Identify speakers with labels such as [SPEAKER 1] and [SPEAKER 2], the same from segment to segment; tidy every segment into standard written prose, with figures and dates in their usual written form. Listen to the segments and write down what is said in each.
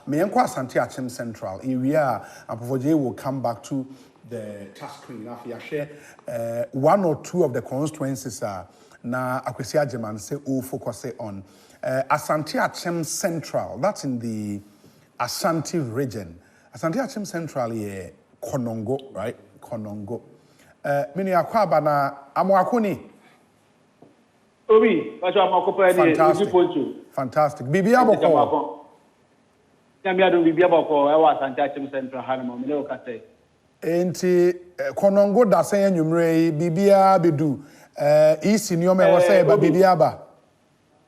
[SPEAKER 1] Meyanko Asante Achim Central. Area Apofoje will come back to the task screen. After I share 1 or 2 of the constituencies na Akwesi Agyeman say all focus on Asante Achim Central. That's in the Ashanti region. Asante Achim Central is Konongo, right? Konongo. Mini akwaba na amwakuni.
[SPEAKER 2] Obi, fantastic.
[SPEAKER 1] Fantastic. Bibi aboko.
[SPEAKER 2] Nyamia do bibi aboko e wa Asante Achim Central hanimo me o kase.
[SPEAKER 1] Enti Konongo da sen anwumre bibia bedu isi ni o me wo say ba bibia ba.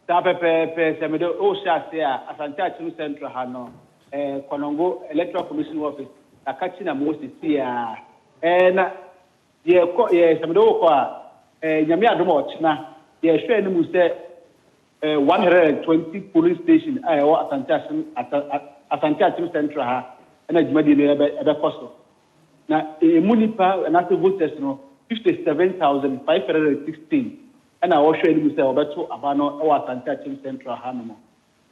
[SPEAKER 2] Ta pepe se me do o sha se a Asante Achim Central hano Konongo Electoral Commission office akachi na mo sisi a na ye se me do ko a nyamia do mo china ye hwe ni mu se 120 police station ayo Asante Achim Central ha na jumadi no ebe koso na munipa na se voters no 57,516 and I was showing you say obeto abano e wa Asante Achim Central ha no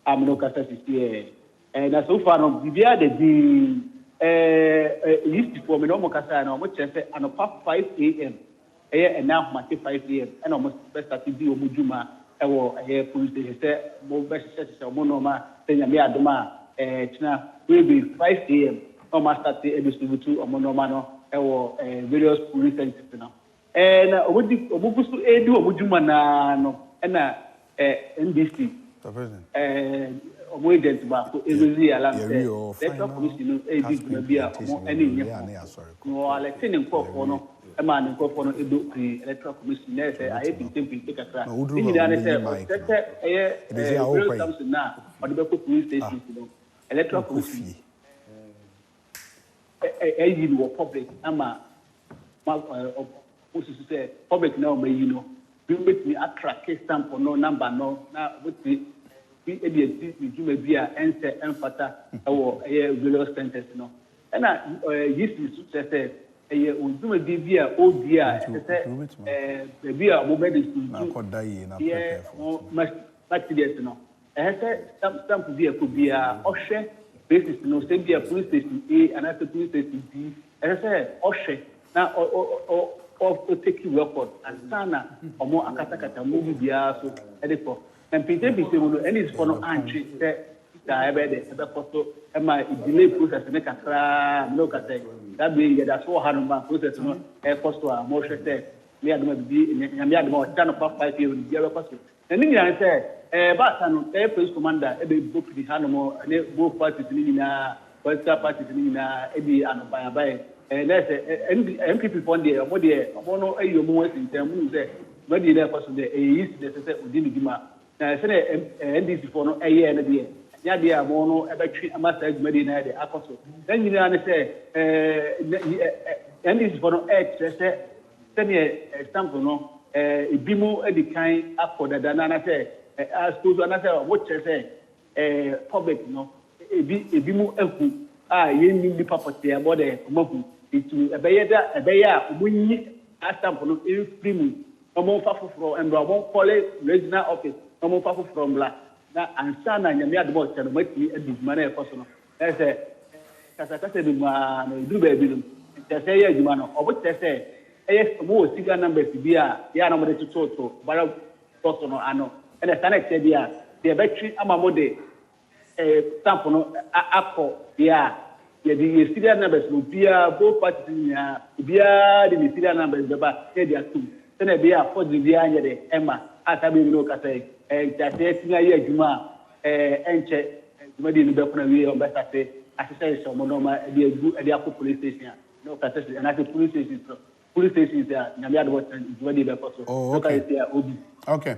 [SPEAKER 2] amno kasa sisi and as so far no bibia de list for me no mo kasa na mo chese anopa 5 am and now ma 5 am and almost best start di omujuma e wo police station say mo best say mo no ma tenya me adoma china we be 5 am no ma start e distribute omo no ma no e wo various police stations now and obugusu edu omujuma na no na NDC
[SPEAKER 1] the president
[SPEAKER 2] omo agent ba ko ezuzi alam say the commission no edi guna bia omo eni nye no ale tin nkofo no e ma ne nkofo no edo pri electoral commission na say aye pintempi kakra ni da ne say tete real something na odi be ko police station no electoral commission you know public ama also say public now may you know we make me attract stamp no number no na with the ADC you may be a enter enfata or various centers no and yes say unduma bia odia say be a moment is
[SPEAKER 1] na koda yi na
[SPEAKER 2] prepare for much no say stamp bia ko bia ohwe basis no say bia police station A and after police station B say ohwe na o take record and sana omo akatakata mo bia so edifo and PTB say no any is for no entry say da ebe de ebe photo e ma delay process ne kakra no kata that be that's what hanuma process no e cost to mo hwete me adoma bi nyame adoma o tano pa 5 years bi ebe cost and ni yan say ba sanu police commander e be book di hanuma ne both parties ni na political parties ni na e bi anoban abai let's MPP fund there omo there omo no ayo mo wetin temu say we dey there for so there is the say odini bima na say NDC for no eye na there ya there mo no e betwi amasa agmadi na there akoso then you know say NDC for no say say stamp no ibimu e di kan akoda dana na say as to na say what say public no ebimu eku ye ni di property about the mobu itu ebeya omunyi stamp no free omo fafofro and omo call regional office omo fafofro bla na ansana nyame adbo chano mati eduma na ekoso no say kasa bi ma no du ba bi no say ya eduma no obo say mo siga numbers bi a ya na mo de toto bara toto no ano and sana say bi a the battery amamo de stamp no akọ ya the serial numbers no bia both parties nya bia the serial numbers beba e dia two then e bia for the bia nya de emma atabe no kasa jase tinya ye adwuma enche adwuma di no be kuna wi o beta se asese so mo no ma e dia gu e dia ko police station no kasa se na police station ya nya bia do adwuma di be koso no kasa se obi
[SPEAKER 1] okay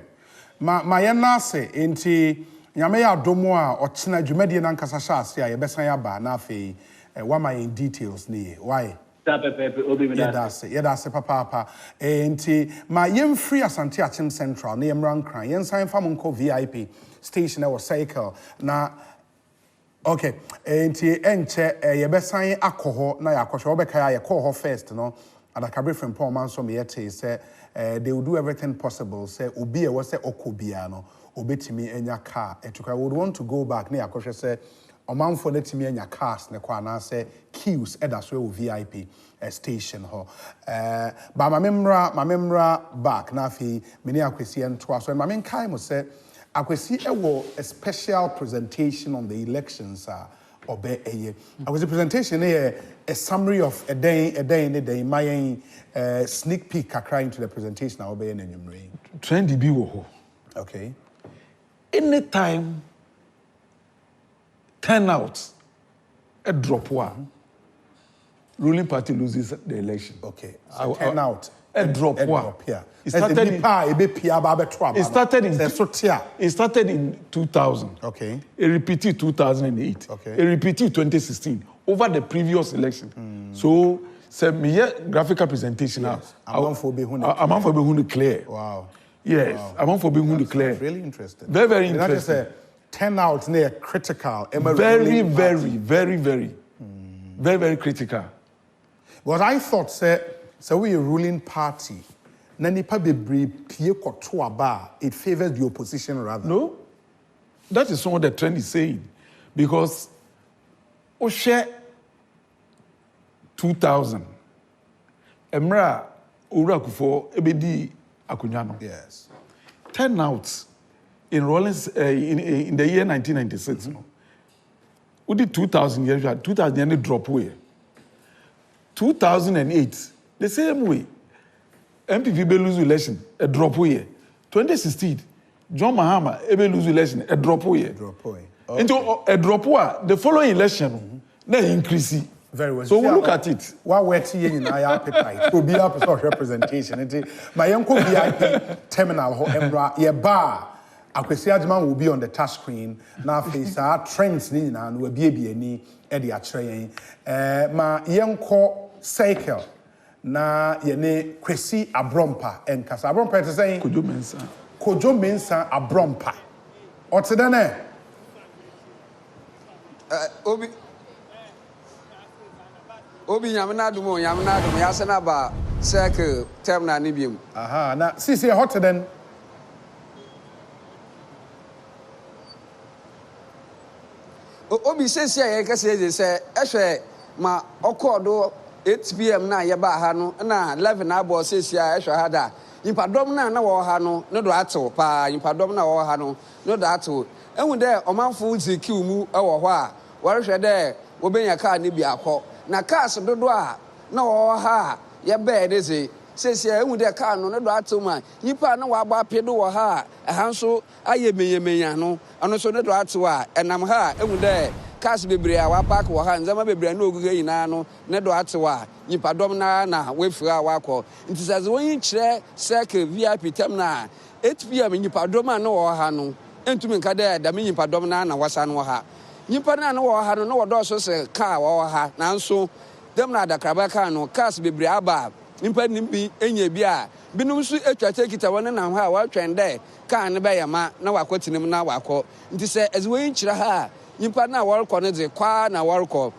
[SPEAKER 1] ma ye na se enti nyame ya domo a ochina dwumadi na nkasa sha ase a ye besan ya ba na afei what my details ni why yedase papa enti ma yem free Asante Achim Central na yem rankran yen san fam nko VIP station or cycle na okay enti enche ye besan akoho na yakosho obeka ye call her first no adakabre from Paul man so me yete say they will do everything possible say obi e wo say okobia no obetimi enya car etuka would want to go back na yakosho say Omanfo na timi anya cars ne kwa na say queues eda so VIP station ho ba mamemra back na afi meni akwesi ento aso ma men kai mo say akwesi ewo a special presentation on the elections obe eye akwesi presentation here a summary of a day my sneak peek kakra into the presentation obe eye n'enwumre
[SPEAKER 3] trend bi wo ho
[SPEAKER 1] okay
[SPEAKER 3] anytime turnout a drop one ruling party loses the election.
[SPEAKER 1] Okay. So turnout
[SPEAKER 3] a drop one.
[SPEAKER 1] Yeah.
[SPEAKER 3] It started in 2000.
[SPEAKER 1] Okay.
[SPEAKER 3] It repeated 2008.
[SPEAKER 1] Okay.
[SPEAKER 3] It repeated 2016 over the previous election. So me graphical presentation now.
[SPEAKER 1] I'm for being
[SPEAKER 3] clear.
[SPEAKER 1] Wow.
[SPEAKER 3] Yes, I'm for being clear.
[SPEAKER 1] Really interesting.
[SPEAKER 3] Very interesting.
[SPEAKER 1] Turnout near critical.
[SPEAKER 3] Very critical.
[SPEAKER 1] But I thought, so we a ruling party. Nanipa bebre pie koto aba. It favors the opposition rather.
[SPEAKER 3] No, that is what the trend is saying, because Oshe 2000, Emra Urakufo ebedi akunyano.
[SPEAKER 1] Yes.
[SPEAKER 3] Turnout in Rollins in the year 1996. We did 2000 years, 2000 drop away. 2008, the same way. MPP be lose election, a drop away. 2016, John Mahama ebe lose election, a drop away.
[SPEAKER 1] Okay.
[SPEAKER 3] Into a drop away. The following election, they increase.
[SPEAKER 1] Very well.
[SPEAKER 3] So we look at it.
[SPEAKER 1] What we're seeing in our appetite will be our representation. My uncle VIP terminal, ho Emra, ye bar. Akwesi Adman will be on the touch screen. Now face our trends ni na no be any Eddie Atrey. Ma yenko cycle na yene Kwesi Abrompa and Kasa Abrompa to say Kojo Mensa Abrompa. Otedane
[SPEAKER 4] Obi nyamna dumo yasena ba cycle terminal ni biom.
[SPEAKER 1] Aha na sisi hoteden
[SPEAKER 4] Obi sesi ya kase je se ehwe ma okodo 8 pm na ye ba ha no na 11 na abo sesi ya ehwe ha da impadom na wo ha no ne do ato pa impadom na wo ha no ne do ato ehun de omanfo zikiu mu ewo ho a worehwe de obenya car ni bi akọ na cars dodo a na wo ha ye be de se sesi ya ehun de car no ne do ato ma yipa na wa agba pedo wo ha nso aye meyemenya no ano so ne do ato a enam ha ehun de cars bebre a wa park wo ha nzama bebre na ogugu yina no ne do ato a yipadom na wefura wakọ nti saze won kire circle VIP terminal 8 pm yipadom na wo ha no entumi nka de da me yipadom na wasa no ha yipa na wo ha no wo do so se car wo ha nanso dem na adakraba car no cars bebre aba nimpa nimbi enya bi a binum su etwa tekita won na ha wa twende car ne be yama na wakotinim na wakọ nti se ezwe kire ha nimpa na workọ ne de kwa na workọ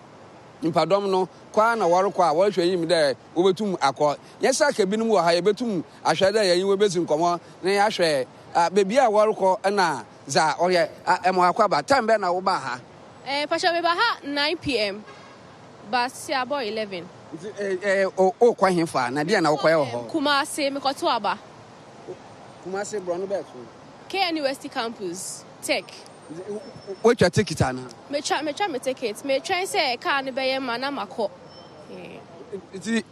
[SPEAKER 4] nimpadom no kwa na workọ a worhwe yim de obetum akọ yesa ka binum wo ha ye betum ahwe de ye we bezu nkomo na ya hwe bebi a workọ na za oye emo akwa ba time be na wo ba ha
[SPEAKER 5] pasha be ba ha 9 pm ba si abo 11
[SPEAKER 4] o kwa hemfa na dia na wo kwa ye ho
[SPEAKER 5] Kumasi me koto aba
[SPEAKER 4] Kumasi bro no be so
[SPEAKER 5] KNUST campus tech
[SPEAKER 4] what your ticket na
[SPEAKER 5] me try me ticket me try say car ne be ye ma na makọ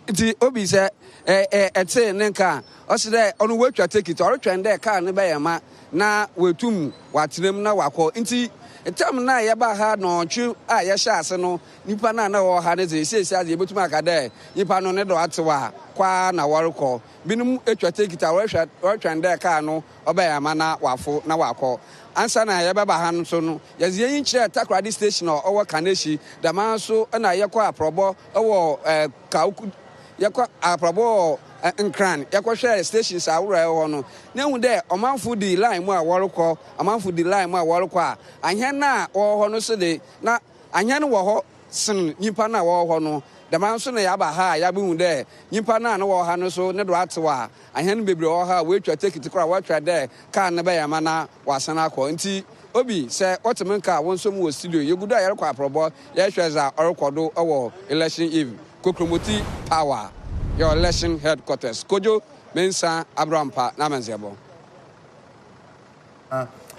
[SPEAKER 4] Iti obi se ete ne nka o se de onu watwa ticket or twend de car ne be ye ma na wetum watrem na wakọ nti etam na ye ba ha no twu a ye hya ase no nipa na wo ha ne ze sesi ade betum aka de nipa no ne do atewa kwa na workọ binum etwa ticket or twend de car no oba ye ma na wafo na wakọ ansa na ye baba han so no ye yin kire takradi station owo kaneshi da man so na ye kwa aprobo owo kauku ye kwa aprobo nkran ye kwa share stations awura ho no na hu de omanfo di line mu a worokọ omanfo di line mu a worokọ a anhia na wo ho no so de na anhia no wo ho sin nipa na wo ho no da man so na ya ba ha ya bi hu de nipa na wo ha no so ne do atewa ahia no bebre wo ha we twa ticket kora wa twa de car ne ba ya ma na wasana akọ nti Obi say Otamanka won some was studio. You good air kwa probo. Yes, as our Orokodo our election eve. Kokromoti Power. Your election headquarters. Kojo Mensa Abrampa Namanzebo.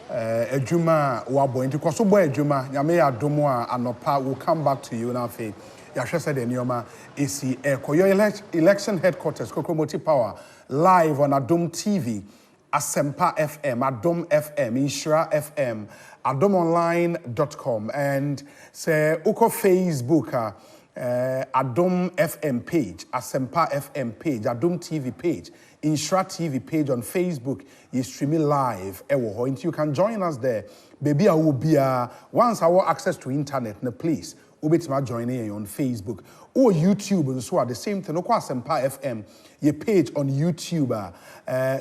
[SPEAKER 1] Ejuma wabo into Kosobo Ejuma, Yame Adomo Anopa will come back to you now. Yasha said Nioma AC Echo. Your election headquarters, Kokromoti Power, live on Adom TV, Asempa FM, Adom FM, Inshra FM, AdomOnline.com, and say Uko Facebook, Adom FM page, Asempa FM page, Adom TV page, Inshra TV page on Facebook. You stream it live. You can join us there. Baby, I will be once I want access to internet, please. Ubit joining on Facebook or YouTube and so at the same time. Okwa Sempa FM, your page on YouTube.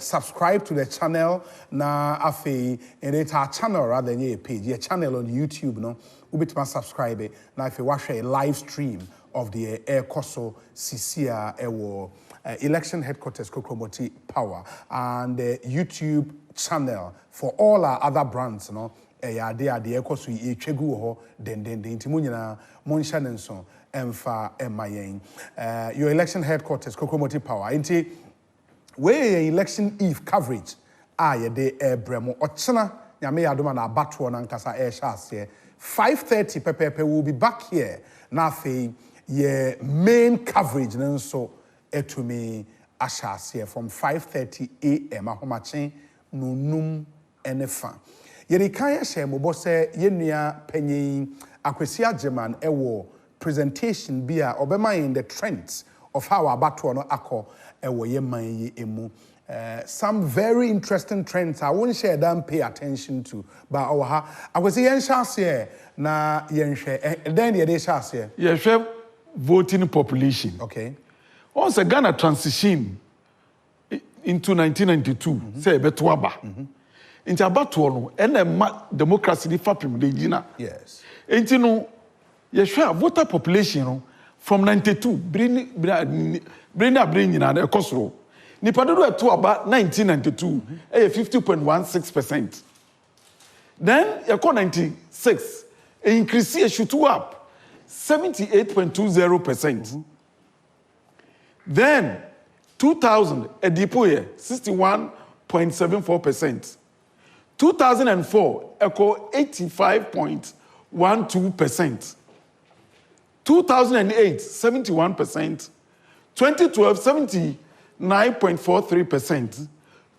[SPEAKER 1] Subscribe to the channel na afe and it's our channel rather than your page. Your channel on YouTube, no. Ubit subscribe na afe watch a live stream of the Air Koso Sisia Ewo election headquarters Kokromoti Power and the YouTube channel for all our other brands, no. Ya de ekoso e twegu ho den intimunyina monsha nenso emfa emayen your election headquarters Kokromoti Power inti we election eve coverage ye de ebremo ochena nyame yadoma na abato na nkasa sha ase 5:30 pepepe will be back here na fe ye main coverage nenso etumi asha ase from 5:30 am ahomachen nunum enefa Yerikaya she mobo se yenua panyin Akwesi Agyemang ewo presentation bia obema in the trends of how abato no akọ ewo yeman yi emu. Some very interesting trends I won't share them pay attention to but oha Akwesi yen shase na yen hwe then ye dey shase
[SPEAKER 3] ye hwe voting population.
[SPEAKER 1] Okay.
[SPEAKER 3] Once Ghana transition into 1992 say beto aba. Inti abatoɔ no ɛna ma democracy di fapem de gina.
[SPEAKER 1] Yes.
[SPEAKER 3] Inti no yɛhwɛ voter population no from 92 bring nyina na ɛkɔsoro. Nipa dodo ɛto aba 1992 ɛyɛ 50.16%. Then yɛkɔ 96 increase shoot up 78.20%. Then 2000 edipo yɛ 61.74%. 2004, echo 85.12%. 2008, 71%. 2012, 79.43%.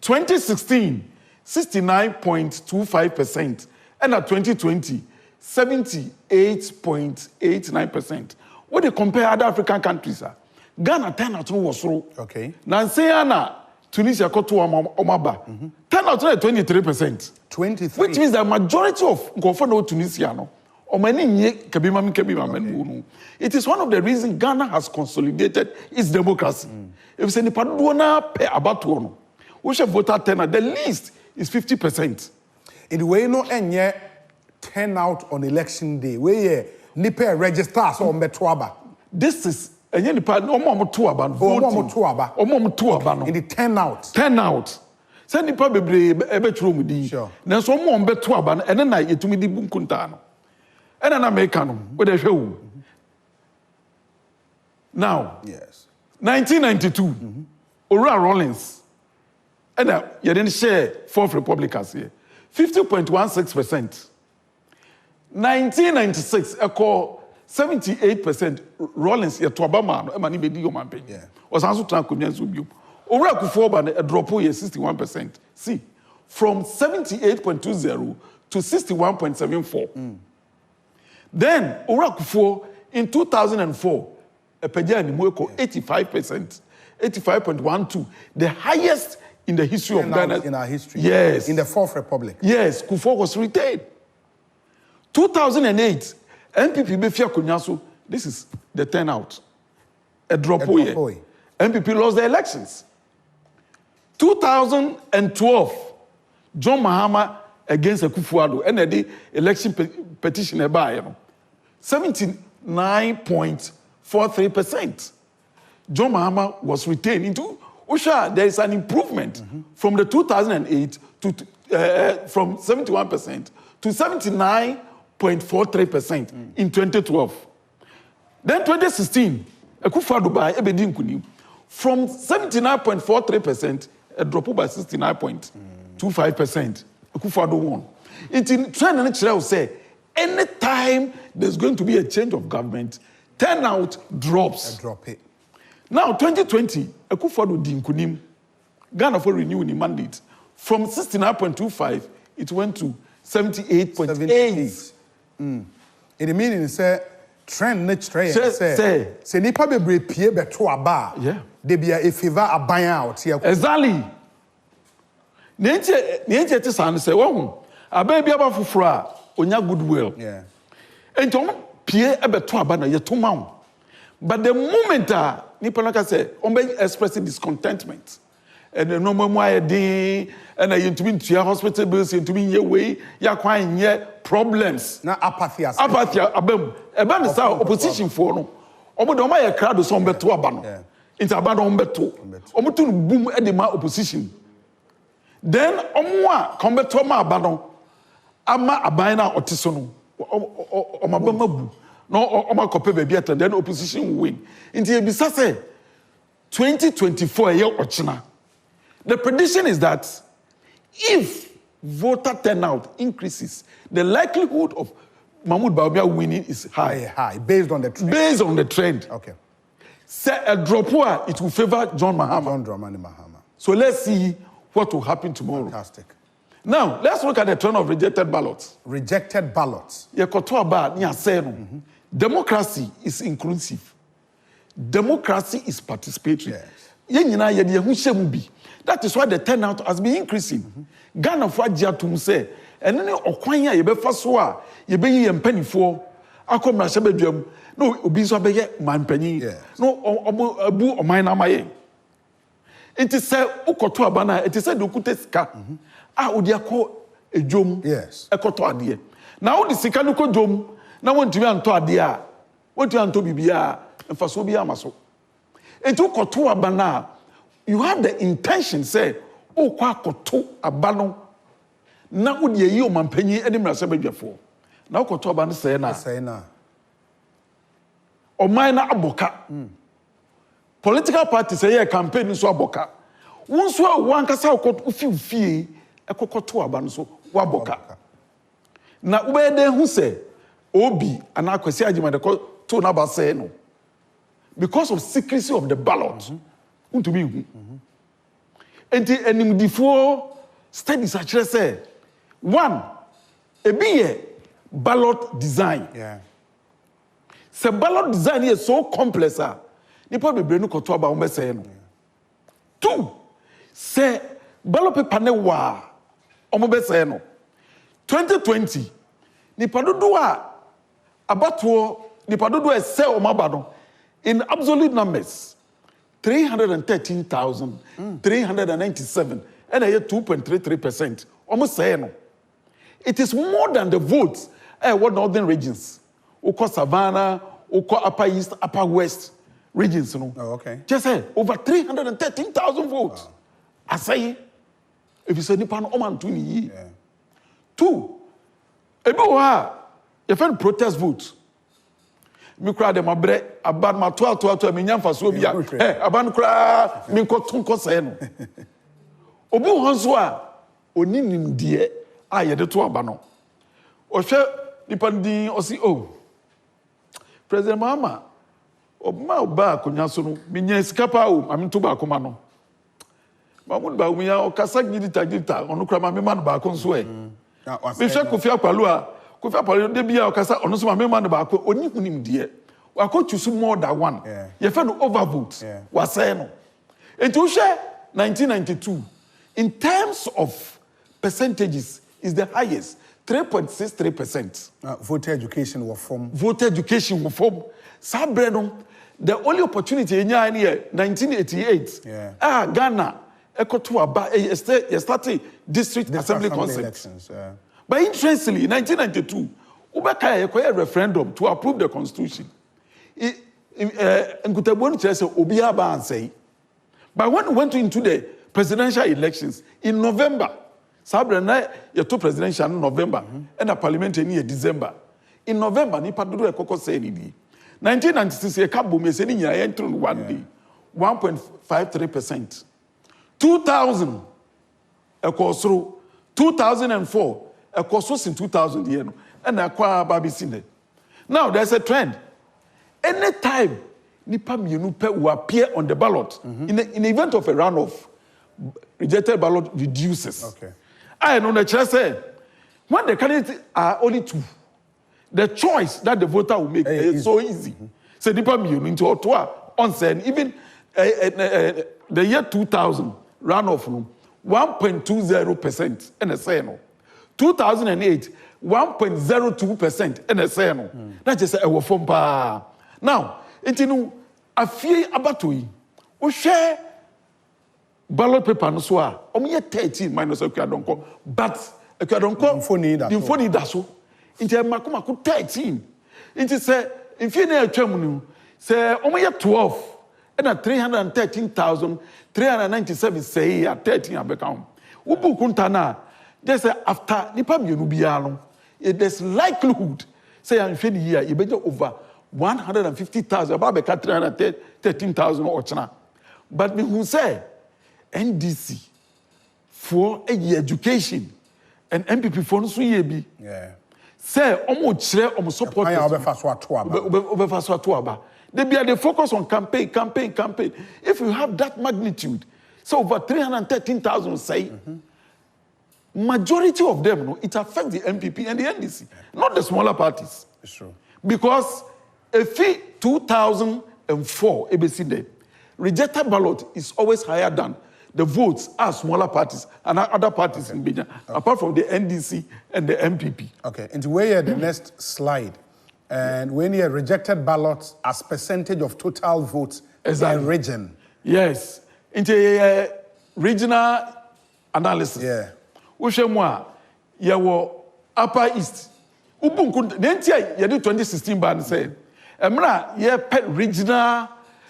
[SPEAKER 3] 2016, 69.25%. And at 2020, 78.89%. What they compare other African countries, Ghana turnout was low.
[SPEAKER 1] Okay.
[SPEAKER 3] Nanseana, Tunisia koto omaba. Turnout rate 23%.
[SPEAKER 1] 23.
[SPEAKER 3] Which means the majority of Gofano Tunisia no. It is one of the reasons Ghana has consolidated its democracy. If it's any padona pe abatuono, we should vote turnout. The least is 50%.
[SPEAKER 1] In the way no enye turnout on election day, where nipe register so metwaba.
[SPEAKER 3] This is enye nipa omo tuaba no.
[SPEAKER 1] In the turnout.
[SPEAKER 3] Turnout. Send nipa bebre ebetro mu di.
[SPEAKER 1] Sure.
[SPEAKER 3] Na so omo betuaba no ene na yetumi di bunkunta no. Ene na America no, we dey hwe. Now,
[SPEAKER 1] yes.
[SPEAKER 3] 1992, Ora Rollins, and you didn't share Fourth Republic as here, 50.16%. 1996, I call 78%. Rollins, you to Obama, Emani Bedi Yoman.
[SPEAKER 1] Yeah.
[SPEAKER 3] Was also Trankunyan Subium. Ora Kufoba, a drop here 61%. See, from 78.20 to 61.74. Then, Ora Kufo in 2004, a Pejani Mweko 85%, 85.12, the highest in the history of Ghana.
[SPEAKER 1] In our history.
[SPEAKER 3] Yes.
[SPEAKER 1] In the Fourth Republic.
[SPEAKER 3] Yes, Kufo was retained. 2008, MPP Befia Kunyaso, this is the turnout. A drop away. MPP lost the elections. 2012, John Mahama against Akufo-Addo, and the election petition by 79.43%. John Mahama was retained into Osha. There is an improvement from the 2008 to from 71% to 79.43% in 2012. Then 2016, Akufo-Addo by ebedi nkunim. From 79.43%, a drop by 69.25%. Akufo-Addo won. It's in trend and will say, anytime there's going to be a change of government, turnout drops.
[SPEAKER 1] Drop it.
[SPEAKER 3] Now, 2020, Akufo-Addo di nkunim. Ghana for renewing the mandate. From 69.25, it went to 78.8.
[SPEAKER 1] It means say trend next trend say nipa bebre pie beto aba.
[SPEAKER 3] Yeah.
[SPEAKER 1] They be a favor aban out here.
[SPEAKER 3] Exactly. Niente te san say wo aban bi aba foforo a onya goodwill.
[SPEAKER 1] Yeah.
[SPEAKER 3] Entom pie e beto aba na ye to ma. But the moment nipa no ka say on be expressing discontentment. And the normal way and I to be to hospital bills to be your way, ya kwan ye problems.
[SPEAKER 1] Na apathy
[SPEAKER 3] abem. Eba is our opposition for no. Omo de ma ye crowd so beto aba no. Into aba no beto. Omo to boom e de ma opposition. Then omo a kon beto ma aba no. Ama aban na otiso no. Omo aba mabu. No omo kope be biata then opposition will win. Into e bisa say 2024 ye ochina. The prediction is that if voter turnout increases, the likelihood of Mahmoud Bawumia winning is high.
[SPEAKER 1] Based on the trend.
[SPEAKER 3] Based on the trend.
[SPEAKER 1] Okay.
[SPEAKER 3] Say a drop where it will favor John Mahama.
[SPEAKER 1] John Dramani Mahama.
[SPEAKER 3] So let's see what will happen tomorrow.
[SPEAKER 1] Fantastic.
[SPEAKER 3] Now, let's look at the trend of rejected ballots.
[SPEAKER 1] Rejected ballots.
[SPEAKER 3] Democracy is inclusive. Democracy is participatory.
[SPEAKER 1] Yes.
[SPEAKER 3] That is why the turnout has been increasing. Ghana for Ajiatum say, and then Okwanya, you be first war, you be ye and penny for. I come na shebedwam. No, obi so be ye man penny. No, abu o mine amaye. It is say ukoto abana, it is say dokute sika. Odi akọ ejom.
[SPEAKER 1] Yes.
[SPEAKER 3] Ekoto ade. Na odi sika no ko dom, na wontumi anto ade a. Wontumi anto bibia, mfaso bi amaso. Enti ukoto abana, you have the intention say, oh, kwa koto abano. Na odi eyi o mampanyi edi mrase bedwafo. Na ukoto abano say na. O na aboka. Political parties say campaign so aboka. Wonso a wankasa ukoto ufie ekokoto abano so waboka. Na ubede hu say obi ana akwasi agima de to na ba say no. Because of secrecy of the ballot. To be and before studies actually say one a be ballot design.
[SPEAKER 1] Yeah.
[SPEAKER 3] So ballot design is so complex. Nipa be brenu koto aba umbe say no. Two say ballot paper ne wa ombe say no. 2020 nipa dodo a abato nipa dodo e say omabado in absolute numbers. 313,397 and 2.33%. Almost say no. It is more than the votes what northern regions. Oko Savannah, Oko Upper East, Upper West regions. No?
[SPEAKER 1] Oh, okay.
[SPEAKER 3] Just say over 313,000 votes. Wow. I say, if you say Nipan Oman Tuni. Two, you find protest votes. Me kura de mabre aban ma 12 me nyamfa so bia aban kura me nkotonko say no obi honso a oninim de a ye de to aba no o hwe dipandi o si President Mahama obma oba akonya so no me nya sika pa o am to ba akoma no Mahmoud Bawumia o kasa gidita onu kura ma me man ba akon so me hwe Kofi Akpalo a Kofi Akpalo de bia o kasa onu so ma me man ba akon oni hunim de we are choose more than one. You find overvote. Was saying no. And to share 1992, in terms of percentages, is the highest 3.63%.
[SPEAKER 1] Voter education was formed.
[SPEAKER 3] Voter education was formed. Sabredo, the only opportunity in 1988. Ghana, started district assembly elections. But interestingly, in 1992, Ubaka a referendum to approve the constitution. But when we went into the presidential elections in November, Sabre na ye to presidential in November and a parliamentary in December. In November, ni padodo e koko say ni. 1996 ye ka bom ye se ni nyina ye ntro one day. 1.53%. 2000 e ko soro 2004 e ko so sin 2000 ye no and akwa babisi ne. Now there's a trend. Anytime nipa mienu pe will appear on the ballot in the event of a runoff, rejected ballot reduces.
[SPEAKER 1] Okay.
[SPEAKER 3] I know the chair say when the candidates are only two, the choice that the voter will make is so easy. Say nipa mienu into Ottawa on sen even the year 2000 runoff 1.20% and a say no. 2008 1.02% and a say no. That just say a form pa. Now, intinu afie abatoi. O share ballot paper no so a. Omo 13 minus Akuadonko, but Akuadonko the phone da so. Inti makomako 13. Inti say infie na atwam nu say omo 12 and 313,397 say at 13 abekam. Ubu kuntana just say after nipa mienu bia no there's likelihood say infie year you better over 150,000 about 313,000 or chana. But me who say NDC for education and MPP for no be.
[SPEAKER 1] Yeah.
[SPEAKER 3] Say omo chire omo support. They focus on campaign. If you have that magnitude, so over 313,000 say, majority of them, no, it affects the MPP and the NDC, not the smaller parties.
[SPEAKER 1] It's true.
[SPEAKER 3] Because if 2004 ABC Day, rejected ballot is always higher than the votes as smaller parties and other parties in Benin, apart from the NDC and the MPP. Okay,
[SPEAKER 1] into where the next slide. And when you rejected ballots as percentage of total votes in a region.
[SPEAKER 3] Yes, into regional analysis.
[SPEAKER 1] Yeah.
[SPEAKER 3] Ushemwa, yawo Upper East. Ubunku, the 2016 ban said, Emra, ye pet regional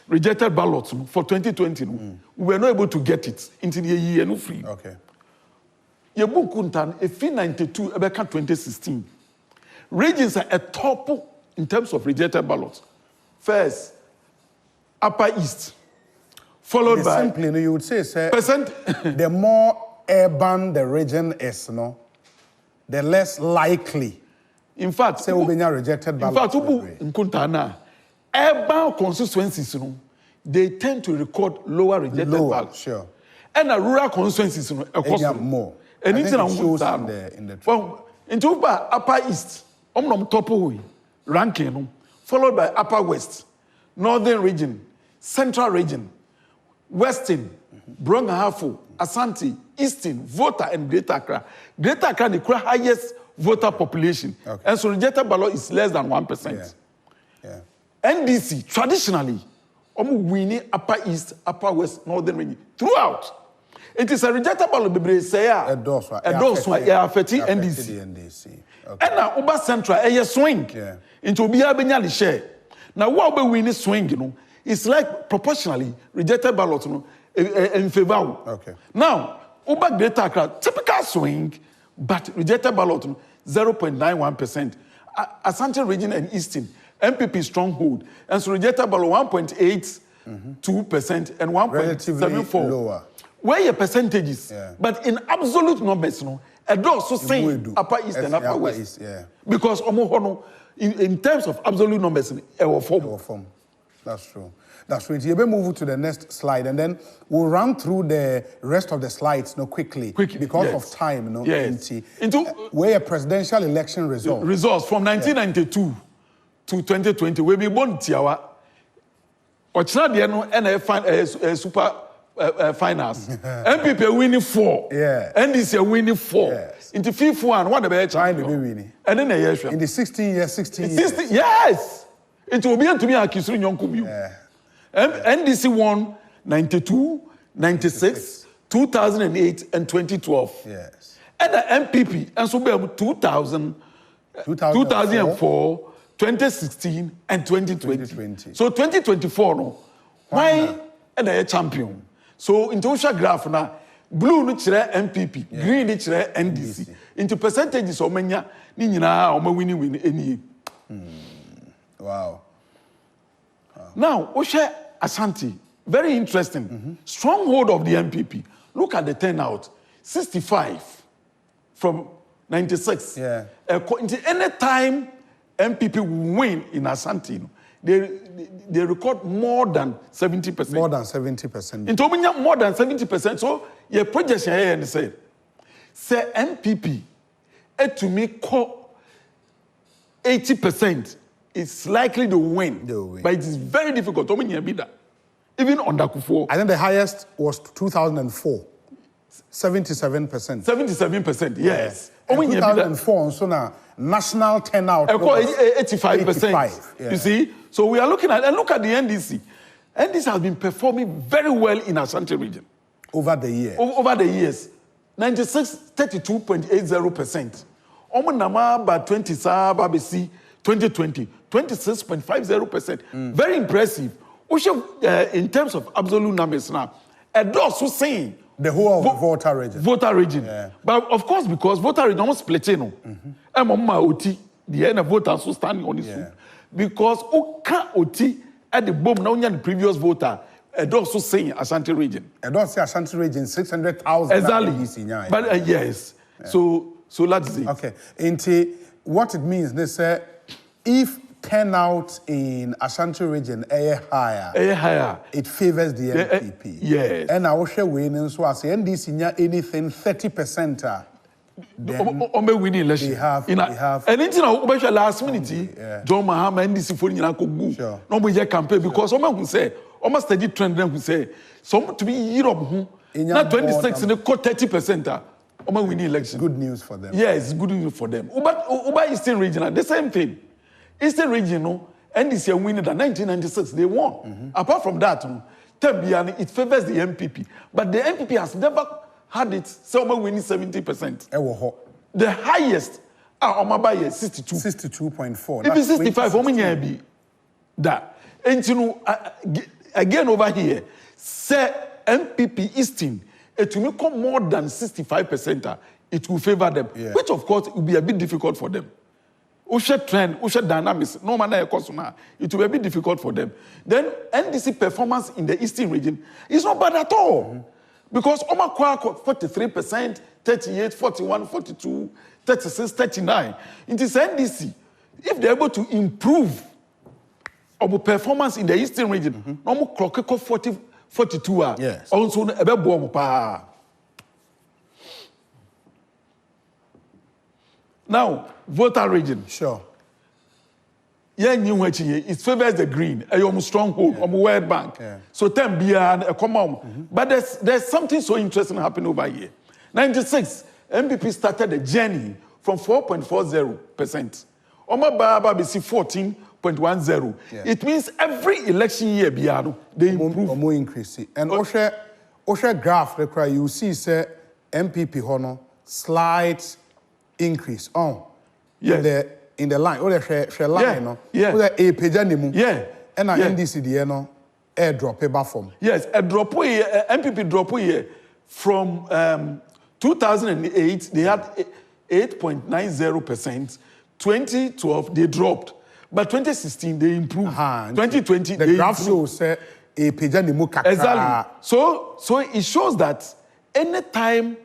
[SPEAKER 3] rejected ballots for 2020. We were not able to get it into the year no free.
[SPEAKER 1] Okay.
[SPEAKER 3] Ye bunkuntan, a fee 92, Ebeka 2016. Regions are a top in terms of rejected ballots. First, Upper East, followed by...
[SPEAKER 1] Simply, you would say, sir, the more urban the region is, no, the less likely.
[SPEAKER 3] In fact,
[SPEAKER 1] say we rejected ballots.
[SPEAKER 3] In fact, urban constituencies, they tend to record lower rejected ballots.
[SPEAKER 1] Sure.
[SPEAKER 3] And rural constituencies,
[SPEAKER 1] more.
[SPEAKER 3] And
[SPEAKER 1] it shows in the
[SPEAKER 3] well, into Upper East, top ranking, followed by Upper West, Northern Region, Central Region, Western, Brong-Ahafo, Asante, Eastern, Volta, and Greater Accra. Greater Accra, the highest voter population. Okay. And so rejected ballot is less than 1%.
[SPEAKER 1] Yeah.
[SPEAKER 3] NDC, traditionally, winning Upper East, Upper West, Northern Region, throughout. It is a rejected ballot, a dose, affecting NDC. Okay. And now, Uber Central, a swing into Bia Benyali share. Now, what we win is swing, it's like proportionally rejected ballot in favor.
[SPEAKER 1] Okay.
[SPEAKER 3] Now, Uber Greater Accra, typical swing, but rejected ballot 0.91%. Asante Region and Eastern, MPP stronghold, and so rejected ballot 1.82% and 1.74%.
[SPEAKER 1] Lower.
[SPEAKER 3] Where your percentages, but in absolute numbers, a dose so saying Upper East and Upper West. Because in terms of absolute numbers, our form.
[SPEAKER 1] That's true. That's true. You may move to the next slide, and then we'll run through the rest of the slides quickly because of time.
[SPEAKER 3] Into
[SPEAKER 1] where presidential election
[SPEAKER 3] results from 1992 to 2020, we be born Tiawa. Ochina and a super finals. MPP winning 4. NDC winning 4.
[SPEAKER 1] Yes.
[SPEAKER 3] Into FIFA one, what about
[SPEAKER 1] trying to be winning?
[SPEAKER 3] And then
[SPEAKER 1] in the 16 years.
[SPEAKER 3] 60, yes. It will be to me a Kisri Nyonkubu. NDC won 92, 96, 2008, and 2012.
[SPEAKER 1] Yes.
[SPEAKER 3] And the MPP, and so we have 2004, 2016, and 2020. So 2024, no. Why? And a champion. So in the graph now, blue no kyerɛ MPP, green no kyerɛ NDC. Into percentages omenya ni nyinaa win any.
[SPEAKER 1] Wow.
[SPEAKER 3] Now, Oshe Ashanti, very interesting. Stronghold of the MPP. Look at the turnout. 65 from 96.
[SPEAKER 1] Yeah.
[SPEAKER 3] Any time MPP win in Ashanti, they record more than 70%.
[SPEAKER 1] More than 70%.
[SPEAKER 3] In Tominya, more than 70%. So, your projection here and say MPP, to me, call 80%. It's likely to win. But it is very difficult. Even on Dakufo.
[SPEAKER 1] I think the highest was 2004. 77%.
[SPEAKER 3] 77%, yes.
[SPEAKER 1] In 2004, so now national turnout.
[SPEAKER 3] 85%.
[SPEAKER 1] Yeah.
[SPEAKER 3] You see? So we are looking at, and look at the NDC. NDC has been performing very well in Ashanti region.
[SPEAKER 1] Over the years.
[SPEAKER 3] Over the years. 32.80%. Omo nama ba 20 sa ba besi 2020 26.50%. Very impressive. In terms of absolute numbers now, those who saying
[SPEAKER 1] the whole of voter region.
[SPEAKER 3] Voter region.
[SPEAKER 1] Yeah.
[SPEAKER 3] But of course, because voter region almost split, the end of voters who standing on this because Oka Oti at the bomb now the previous voter, those who saying Ashanti region.
[SPEAKER 1] And don't say Ashanti region 600,000.
[SPEAKER 3] Exactly. But yes. Yeah. So let's see.
[SPEAKER 1] Okay. Into what it means, they say if turnout in Ashanti region higher, it favors the NPP.
[SPEAKER 3] Yes.
[SPEAKER 1] And I will share winning so I say NDC anything 30%. Then
[SPEAKER 3] winning election.
[SPEAKER 1] They have.
[SPEAKER 3] And into now last minute, John Mahama NDC for you no more campaign because someone who say almost steady trend then who say some to be Europe not 26 in the 30%. Winning election.
[SPEAKER 1] Good news for them.
[SPEAKER 3] Yes, good news for them. Uba Eastern region, the same thing. Eastern region, NDC winning in 1996, they won. Apart from that, it favors the MPP. But the MPP has never had it, so winning 70%. The highest, Omaba is 62.
[SPEAKER 1] 62.4.
[SPEAKER 3] If it's 65, how many be that? And again over here, say MPP Eastern, it will become more than 65%. It will favor them, which of course will be a bit difficult for them. Usher trend, Usher dynamics, no manner it will be a bit difficult for them. Then NDC performance in the Eastern region is not bad at all. Because Omakwa 43%, 38, 41, 42, 36, 39. It is NDC. If they're able to improve our performance in the Eastern region, no clock 40, 42.
[SPEAKER 1] Yes.
[SPEAKER 3] Also, now, voter region.
[SPEAKER 1] Sure.
[SPEAKER 3] Yeah, it favors the green. A stronghold, World Bank. So 10 beyond a common. But there's something so interesting happening over here. 96, MPP started a journey from 4.40%. Oma Baba BC 14.10. It means every election year beyond they improve.
[SPEAKER 1] More increase. And Osha graph you see say MPP hono slight increase in the line. The line no. A page animu. And NDC the air drop a form.
[SPEAKER 3] Yes, a drop MPP drop here from 2008 they had 8.90%. 2012 they dropped. But 2016 they improved. 2020
[SPEAKER 1] the graph shows a page animu kakra.
[SPEAKER 3] Exactly. So it shows that anytime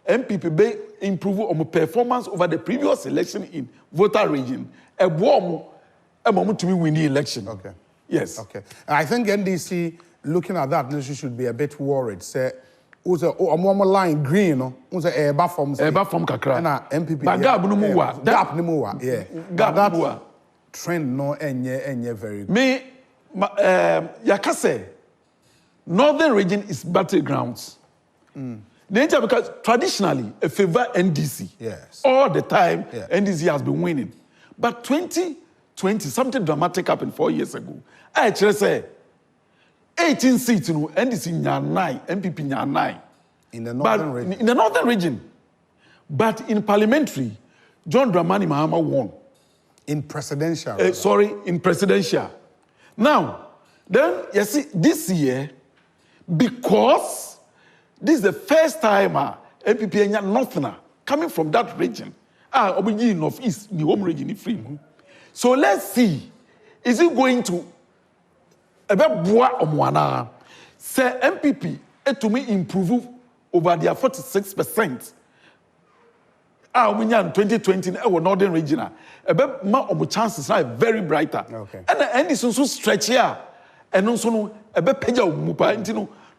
[SPEAKER 3] MPP improve on performance over the previous election in voter region, a moment to be winning election.
[SPEAKER 1] Okay.
[SPEAKER 3] Yes.
[SPEAKER 1] Okay. I think NDC looking at that, NDC should be a bit worried. Say, line green, eba from
[SPEAKER 3] kakra.
[SPEAKER 1] And MPP.
[SPEAKER 3] But gap no more.
[SPEAKER 1] Gap no more. Yeah.
[SPEAKER 3] Gap that
[SPEAKER 1] trend no enye very good.
[SPEAKER 3] Me, yakase, northern region is battlegrounds. Because traditionally, a favor NDC.
[SPEAKER 1] Yes.
[SPEAKER 3] All the time, NDC has been winning. But 2020, something dramatic happened 4 years ago. I actually say, 18 seats, NDC nine, MPP nine.
[SPEAKER 1] In the northern region.
[SPEAKER 3] In the northern region. But in parliamentary, John Dramani Mahama won.
[SPEAKER 1] In presidential.
[SPEAKER 3] In presidential. Now, then, you see, this year, because this is the first time MPP enya northerner coming from that region. Obiji northeast, the home region is free. So let's see, is it going to say MPP to me improve over their 46%. In 2020, our northern region, chances are very brighter.
[SPEAKER 1] Okay.
[SPEAKER 3] And the end is also stretch here. And also,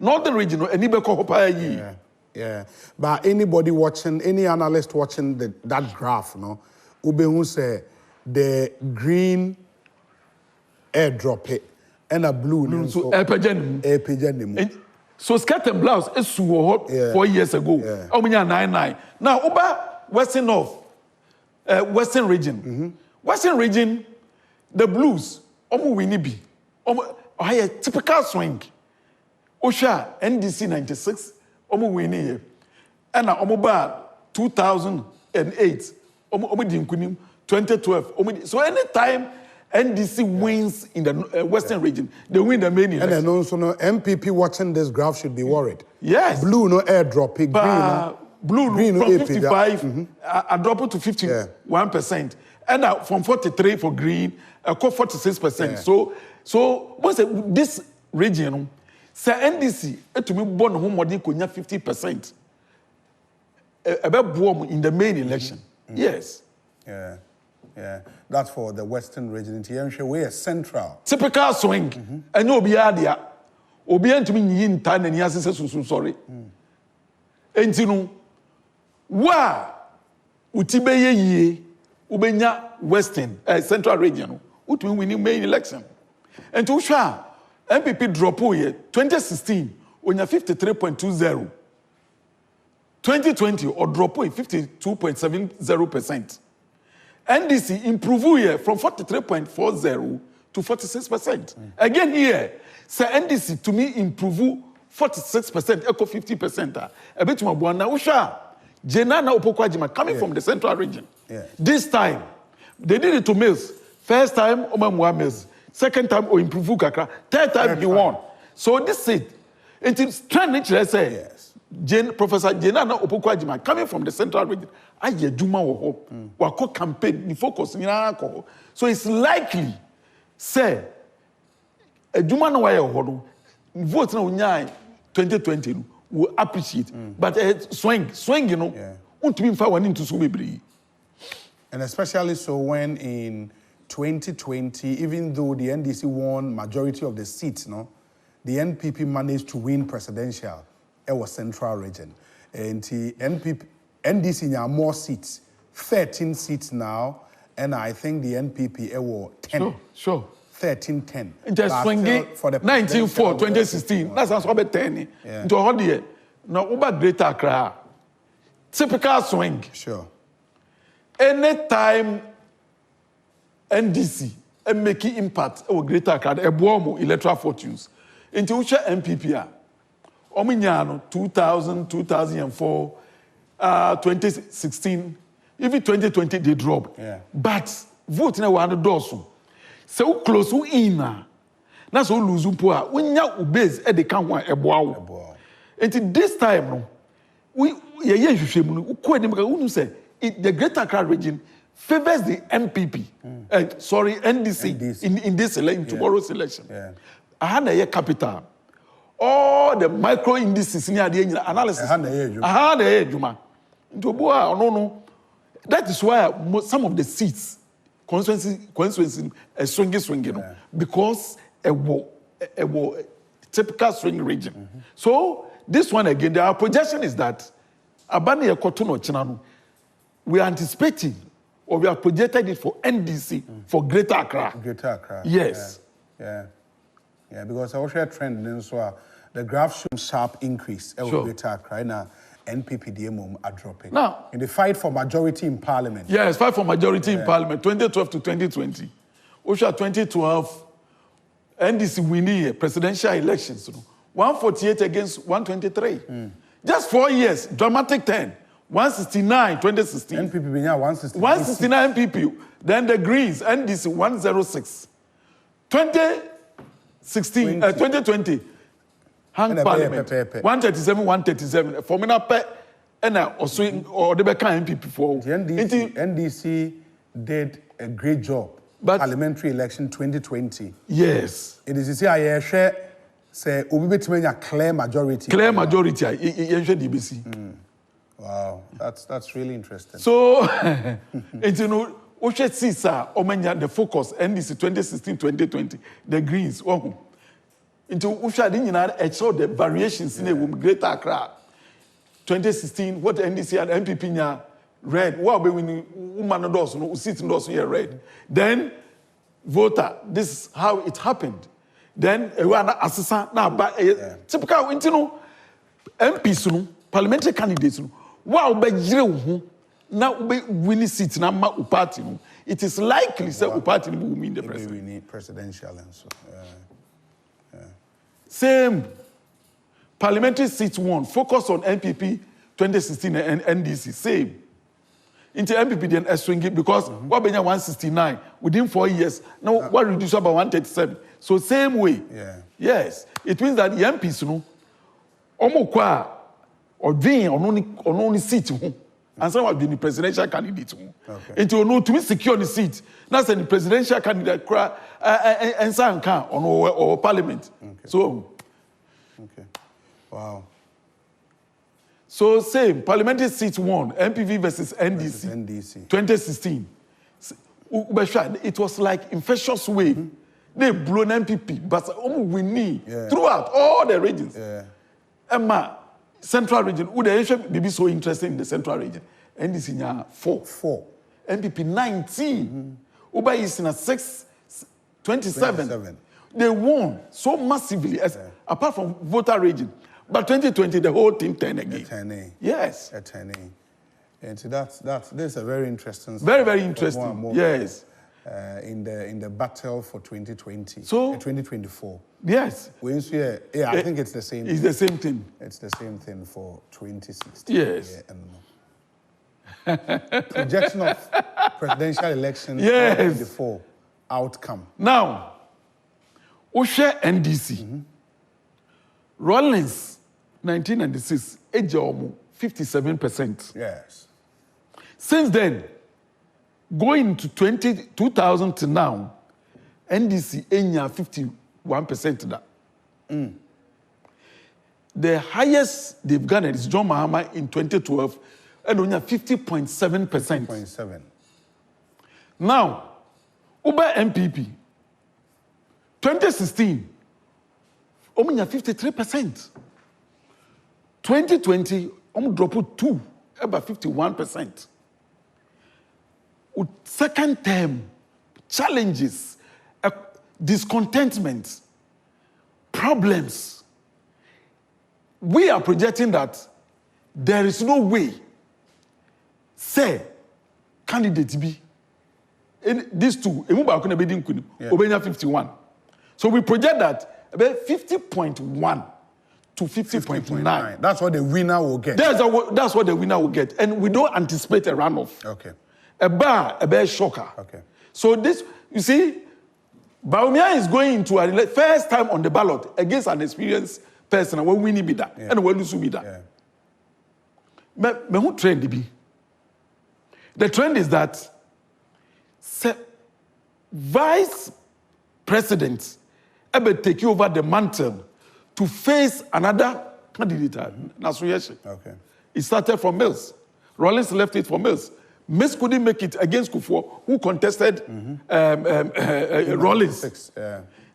[SPEAKER 3] northern region,
[SPEAKER 1] yeah. But anybody watching, any analyst watching that graph, who say the green airdrop it and a blue.
[SPEAKER 3] So so skirt and blouse is 4 years ago. Yeah. 99. Now, over Western North, Western region. Western region, the blues, winibi. A typical swing. Osha, NDC 96, winning. And now, 2008, 2012. So anytime NDC wins in the Western region, they win the main election.
[SPEAKER 1] And then also, MPP watching this graph should be worried.
[SPEAKER 3] Yes.
[SPEAKER 1] Blue, no airdrop, green,
[SPEAKER 3] blue from 55, I drop it to 51%. And from 43 for green, I call 46%. Yeah. So once this region, say NDC, to me born home more than 50%. About boom in the main election. Yes.
[SPEAKER 1] Yeah. That's for the Western region. We are central.
[SPEAKER 3] Typical swing. And no be adia. Obi to me yin tan and yasses sorry. And you know, wa utibe ye ubenya Western central region. Utu winning main election. And to sha MPP drop here 2016 on 53.20. 2020 or drop 52.70%. NDC improve here from 43.40 to 46%. Again here, say NDC to me improve 46%, echo 50%. A bit more buana usha. Jenana Opokwajima coming from the central region.
[SPEAKER 1] Yeah.
[SPEAKER 3] This time, they did it to Mills. First time, Omamwa Mills. Second time, improve Accra. Third time, he won. So this is it is strange, let's say.
[SPEAKER 1] Yes.
[SPEAKER 3] Professor Jenana Opokwajima coming from the central region. Aye Juma wako campaign ni focus ni ko. So it's likely say Juma no why ho vote na unya 2020 will appreciate. But swing you know. Untumi mfa wani into so bebre.
[SPEAKER 1] And especially so when in 2020, even though the NDC won majority of the seats, the NPP managed to win presidential. It was central region. And the NDC have more seats, 13 seats now, and I think the NPP was 10.
[SPEAKER 3] Sure.
[SPEAKER 1] 13-10.
[SPEAKER 3] Just swinging for the 19-4, 2016. That's about 10. Into a whole year. Now, over Greater Accra. Typical swing.
[SPEAKER 1] Sure.
[SPEAKER 3] Anytime NDC and making impact over Greater Accra, a warm electoral fortunes. Into which MPP Ominyano 2000, 2004, 2016, even 2020 they dropped.
[SPEAKER 1] Yeah.
[SPEAKER 3] But vote na one dosu. So close who ina. Na so lose poa. When ya ubase e de kan one eboa. Until this time no, we ye hwehwem no ukọ enim ka unu say the Greater Accra region favors the MPP. NDC. In this election, tomorrow's election.
[SPEAKER 1] Yeah.
[SPEAKER 3] Aha na ye capital. All the micro indices in the analysis. That is why some of the seats, constituency, swinging, because a typical swing region. So this one again, our projection is that Abani Ekotono Chinanu, we are anticipating or we are projected it for NDC for Greater Accra.
[SPEAKER 1] Greater Accra.
[SPEAKER 3] Yes.
[SPEAKER 1] Yeah, because I was a trend in so the graph shows sharp increase.
[SPEAKER 3] Sure.
[SPEAKER 1] Greater Accra now. NPP are dropping.
[SPEAKER 3] Now,
[SPEAKER 1] in the fight for majority in Parliament.
[SPEAKER 3] Yes, fight for majority in Parliament, 2012 to 2020. Osha 2012, NDC winning presidential elections. 148 against 123. Just 4 years, dramatic turn. 169, 2016.
[SPEAKER 1] NPP been 169.
[SPEAKER 3] 169 NPP. Then the Greens, NDC 106. 2020, hang parliament 137 137 for me na pe na also or the kind MPP for
[SPEAKER 1] the NDC did a great job. But parliamentary election 2020.
[SPEAKER 3] Yes.
[SPEAKER 1] It is say I share say obi betime a clear majority.
[SPEAKER 3] Clear majority you share DBC.
[SPEAKER 1] Wow, that's really interesting.
[SPEAKER 3] So you know we should see sir omenya the focus NDC 2016-2020 the Greens into we should show the variations in the Greater Accra 2016 what NDC and MPP nya red what be winning woman doors no sit doors here red then voter this is how it happened then we are assistant now but typical you know MPs no parliamentary candidates no wow be jire wo na be winning seat na ma party no it is likely say party will win the president.
[SPEAKER 1] We need presidential and so
[SPEAKER 3] same parliamentary seat one focus on MPP 2016 and NDC same into MPP then swing it because what been 169 within 4 years now what reduce about 137 so same way yes it means that the MPs no omo kwa or being on only seat and some have been the presidential candidate into no to secure the seat that's the presidential candidate and some can on or parliament so
[SPEAKER 1] wow.
[SPEAKER 3] So same parliamentary seat one MPV versus NDC 2016 it was like infectious wave they blown MPP but we need throughout all the regions Emma central region who the be so interested in the central region NDC nya 4 MPP 19 Uba is in a 27 they won so massively as apart from voter region. But 2020, the whole thing turned again.
[SPEAKER 1] 10A.
[SPEAKER 3] Yes.
[SPEAKER 1] A 10A. And so this is a very interesting.
[SPEAKER 3] Very interesting. Yes.
[SPEAKER 1] In the battle for 2020.
[SPEAKER 3] So
[SPEAKER 1] 2024.
[SPEAKER 3] Yes.
[SPEAKER 1] I think it's the same.
[SPEAKER 3] It's the same thing.
[SPEAKER 1] It's the same thing for 2016.
[SPEAKER 3] Yes.
[SPEAKER 1] Projection of presidential election 2024 outcome.
[SPEAKER 3] Now, Osha NDC. Rollins 1996, age 57%.
[SPEAKER 1] Yes.
[SPEAKER 3] Since then, going to 2000 to now, NDC enya 51% that. The highest they've garnered is John Mahama in 2012, and only 50.7%.
[SPEAKER 1] 50.7.
[SPEAKER 3] Now, Uber MPP, 2016, only 53%. 2020, drop 2, about 51%. With second term, challenges, discontentment, problems. We are projecting that there is no way, say, candidate B, these two, Obenya 51. So we project that about 50.1 to 50.9.
[SPEAKER 1] That's what the winner will get.
[SPEAKER 3] That's what the winner will get. And we don't anticipate a runoff.
[SPEAKER 1] Okay.
[SPEAKER 3] A shocker.
[SPEAKER 1] Okay.
[SPEAKER 3] So this, you see, Baumia is going into a first time on the ballot against an experienced person and when we need that. And when we need that. But who trend be? The trend is that vice presidents ever take over the mantle to face another candidate.
[SPEAKER 1] Okay.
[SPEAKER 3] It started from Mills. Rollins left it for Mills. Mills couldn't make it against Kufuor, who contested Rollins.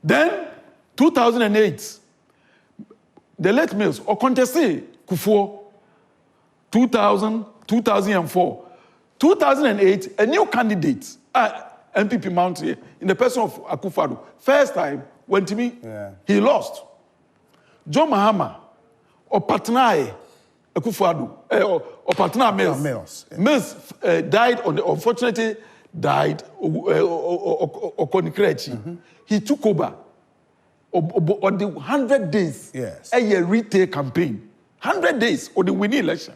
[SPEAKER 3] Then, 2008, the late Mills contested Kufuor. 2000, 2004. 2008, a new candidate, MPP Mount here, in the person of Akufo-Addo, first time went to me, he lost. John Mahama, or Patnae, Akufo-Addo, or Patnae Mills. Mills died, unfortunately, died, Okonikrechi. He took over on the 100 days, a year retail campaign. 100 days or the winning election.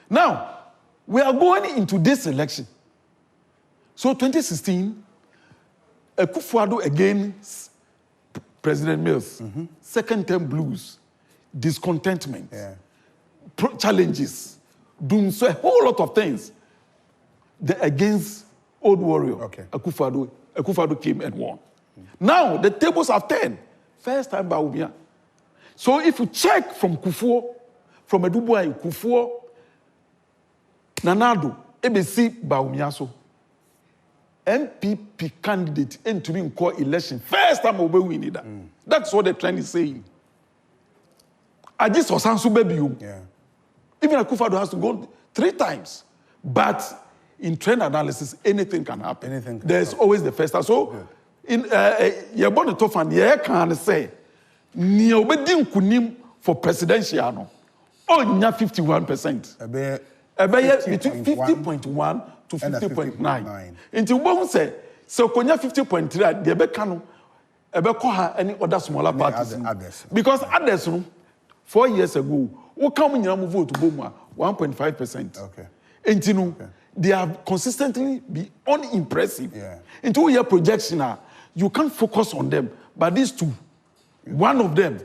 [SPEAKER 3] Now, we are going into this election. So 2016, Akufo-Addo again President Mills, second term blues, discontentment, challenges, doom, so a whole lot of things. Against old warrior, Akufo-Addo came and won. Now the tables have turned. First time Bawumia. So if you check from Kufuor, from Edubuai, Kufuor, Nana Addo, ABC Bawumia so. MPP candidate entering court election. First time we win that. That's what the trend is saying. I just was Sansu baby. Even Akufo-Addo has to go 3 times. But in trend analysis, anything can happen. There's always the first time. So, in you're born a tough and you can say, Niobedin kunim for presidential no. Oh, 51%. Between 50.1 to 50.9. Until one say, so konya 50.3, the Ebekano, Ebekoha, any other smaller parties. Because others, 4 years ago, who come in your vote to Boma 1.5%. Okay. And they have consistently been unimpressive. Into your projection, you can't focus on them. But these two, one of them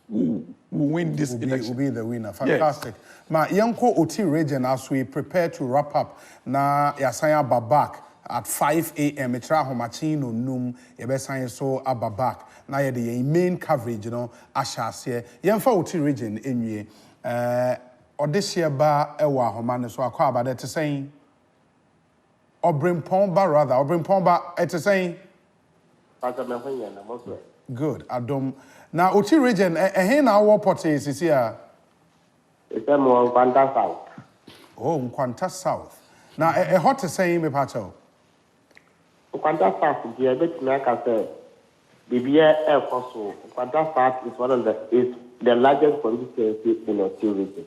[SPEAKER 3] will win this election.
[SPEAKER 1] Will be the winner. Fantastic. Ma Yanko Oti region as we prepare to wrap up. Na Yasaya Babak at 5 a.m. Etra Homachino Num Yebesaya so Ababak. Na the main coverage, Ashas Yanfa Oti region in ye. Odysseus ba ewa homane so akwa ba that saying Obrimpon ba rather Obrimpon ba it is saying good Adom now Oti region he na wo porte is here
[SPEAKER 6] it's more Nkwanta South.
[SPEAKER 1] Oh, Nkwanta South. Now a hot to say me pacho
[SPEAKER 6] Nkwanta South the bit na ka say Bibia air force Nkwanta South is one of the largest constituency in Oti region.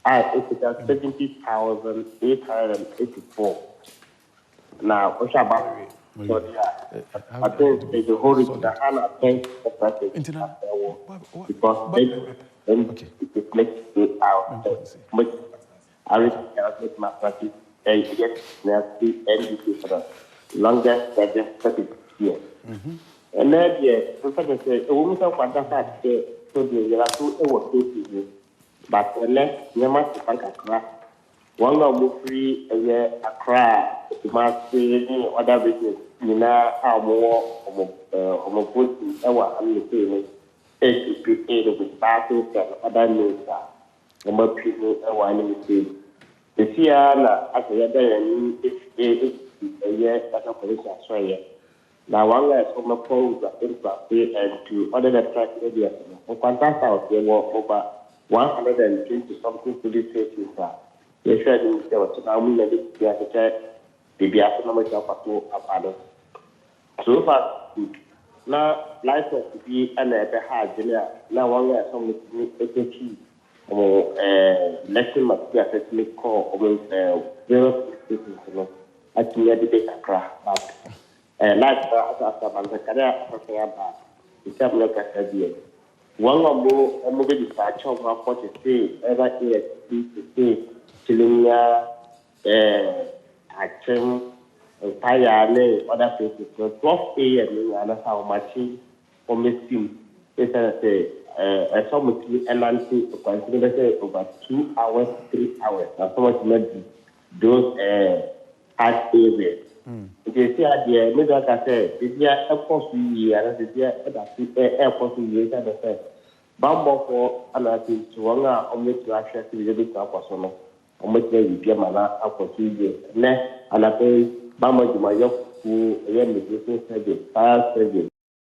[SPEAKER 6] It is 70,884. Now, Oshaba, I think the whole region that I think because it makes it out. Which I make my practice and get nasty and for the longest 30 years. And then, so say, a woman of Quanta say, so there are 2 hours. But unless Yama to Accra, one of the free Accra, Kumasi, other business, Nina, our more put our understanding, ACPA with parties and other news, number people, our enemy. The Siana, as a year, if a year, as a police Australia. Now, one less from a pose and to other attract areas. For Quanta South, they were over 120 something police stations. They said there was now the Biafra of so far, good. Now, license to be an hard now one year some AKT or election must be a call almost 0 stations. Actually, I did Accra, but life after the career of the cabinet. One or more movie dispatch of 140 ever ESP Chilinga, Action, Paya, other places. So 12 a.m. and that's how much for missing. It's a something and to consider over 2 hours, 3 hours. That's how much meant those hard areas. You see, maybe like I said, this year, of course, we are this year, airport, we are the first. Bambo for another to one hour, almost to access to the bit of person, almost very dear mana, up for 2 years. Ne, and I pay Bambo to my young who again is listening to the fire surgery.